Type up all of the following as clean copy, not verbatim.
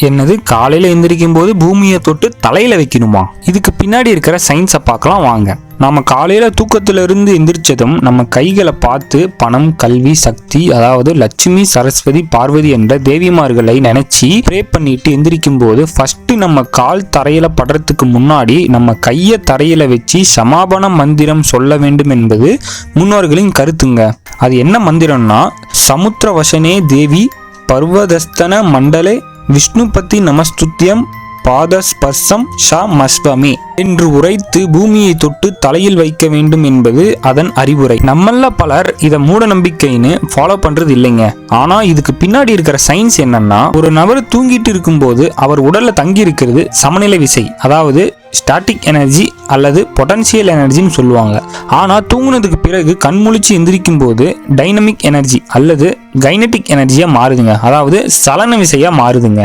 என்னது, காலையில எந்திரிக்கும் போது பூமியை தொட்டு தலையில வைக்கணுமா? இதுக்கு பின்னாடி இருக்கிற சயின்ஸை பார்க்கலாம் வாங்க. நாம காலையில தூக்கத்துல இருந்து எந்திரிச்சதும் நம்ம கைகளை பார்த்து பணம், கல்வி, சக்தி, அதாவது லட்சுமி, சரஸ்வதி, பார்வதி என்ற தேவிமார்களை நினைச்சு ப்ரே பண்ணிட்டு எந்திரிக்கும் போது ஃபர்ஸ்ட் நம்ம கால் தரையில படுறதுக்கு முன்னாடி நம்ம கையை தரையில வச்சு சமாபன மந்திரம் சொல்ல வேண்டும் என்பது முன்னோர்களின் கருத்துங்க. அது என்ன மந்திரம்னா, சமுத்திரவசனே தேவி பர்வதஸ்தன மண்டலே விஷ்ணுபதி நமஸ்துத்யம் பாதஸ்பர்சம் ஷமஸ்வமே என்று உரைத்து பூமியை தொட்டு தலையில் வைக்க வேண்டும் என்பது அதன் அறிவுரை. நம்மள பலர் இதை மூட நம்பிக்கைன்னு ஃபாலோ பண்றது இல்லைங்க. ஆனா இதுக்கு பின்னாடி இருக்கிற சயின்ஸ் என்னன்னா, ஒரு நபர் தூங்கிட்டு இருக்கும் போது அவர் உடல்ல தங்கி இருக்கிறது சமநிலை விசை, அதாவது ஸ்டாட்டிக் எனர்ஜி அல்லது பொட்டன்சியல் எனர்ஜின்னு சொல்லுவாங்க. ஆனா தூங்குனதுக்கு பிறகு கண்முழிச்சு எந்திரிக்கும் போது டைனமிக் எனர்ஜி அல்லது கைனட்டிக் எனர்ஜியா மாறுதுங்க, அதாவது சலன விசையா மாறுதுங்க.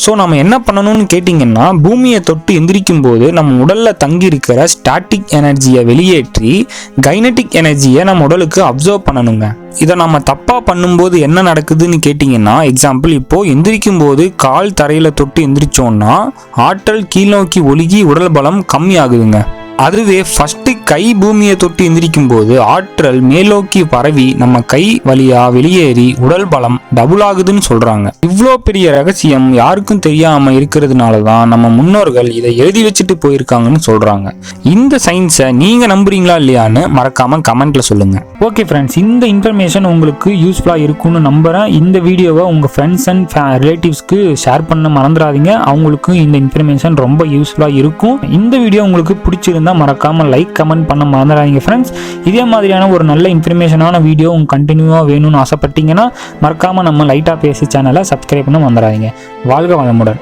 ஸோ நம்ம என்ன பண்ணணும்னு கேட்டிங்கன்னா, பூமியை தொட்டு எந்திரிக்கும் போது நம்ம உடலில் தங்கி இருக்கிற ஸ்டாட்டிக் எனர்ஜியை வெளியேற்றி கைனட்டிக் எனர்ஜியை நம்ம உடலுக்கு அப்சர்வ் பண்ணணுங்க. இதை நம்ம தப்பாக பண்ணும்போது என்ன நடக்குதுன்னு கேட்டிங்கன்னா, எக்ஸாம்பிள், இப்போது எந்திரிக்கும் போது கால் தரையில் தொட்டு எந்திரிச்சோன்னா ஆற்றல் கீழ்நோக்கி ஒழுகி உடல் பலம் கம்மி ஆகுதுங்க. அதுவே ஃபர்ஸ்ட் கை பூமியை தொட்டு எந்திரிக்கும் போது ஆற்றல் மேலோக்கி பரவி நம்ம கை வழியா வெளியேறி உடல் பலம் டபுள் ஆகுதுன்னு சொல்றாங்க. இவ்வளோ பெரிய ரகசியம் யாருக்கும் தெரியாம இருக்கிறதுனால தான் நம்ம முன்னோர்கள் இதை எழுதி வச்சுட்டு போயிருக்காங்கன்னு சொல்றாங்க. இந்த சயின்ஸை நீங்க நம்புறீங்களா இல்லையான்னு மறக்காம கமெண்ட்ல சொல்லுங்க. ஓகே ஃப்ரெண்ட்ஸ், இந்த இன்ஃபர்மேஷன் உங்களுக்கு யூஸ்ஃபுல்லா இருக்கும்னு நம்புறேன். இந்த வீடியோவை உங்க ஃப்ரெண்ட்ஸ் அண்ட் ரிலேட்டிவ்ஸ்க்கு ஷேர் பண்ண மறந்துடாதீங்க. அவங்களுக்கு இந்த இன்ஃபர்மேஷன் ரொம்ப யூஸ்ஃபுல்லா இருக்கும். இந்த வீடியோ உங்களுக்கு பிடிச்சிருந்தா மறக்காம லைக், கமெண்ட் பண்ண மறந்துடாதீங்க ஃப்ரெண்ட்ஸ். இதே மாதிரியான ஒரு நல்ல இன்ஃபர்மேஷனான வீடியோ உங்களுக்கு கண்டினியூவா வேணும்னு ஆசைப்பட்டீங்கன்னா மறக்காம நம்ம லைட்டா பேசி சேனலை சப்ஸ்கிரைப் பண்ண மறந்துடாதீங்க. வாழ்க வளமுடன்.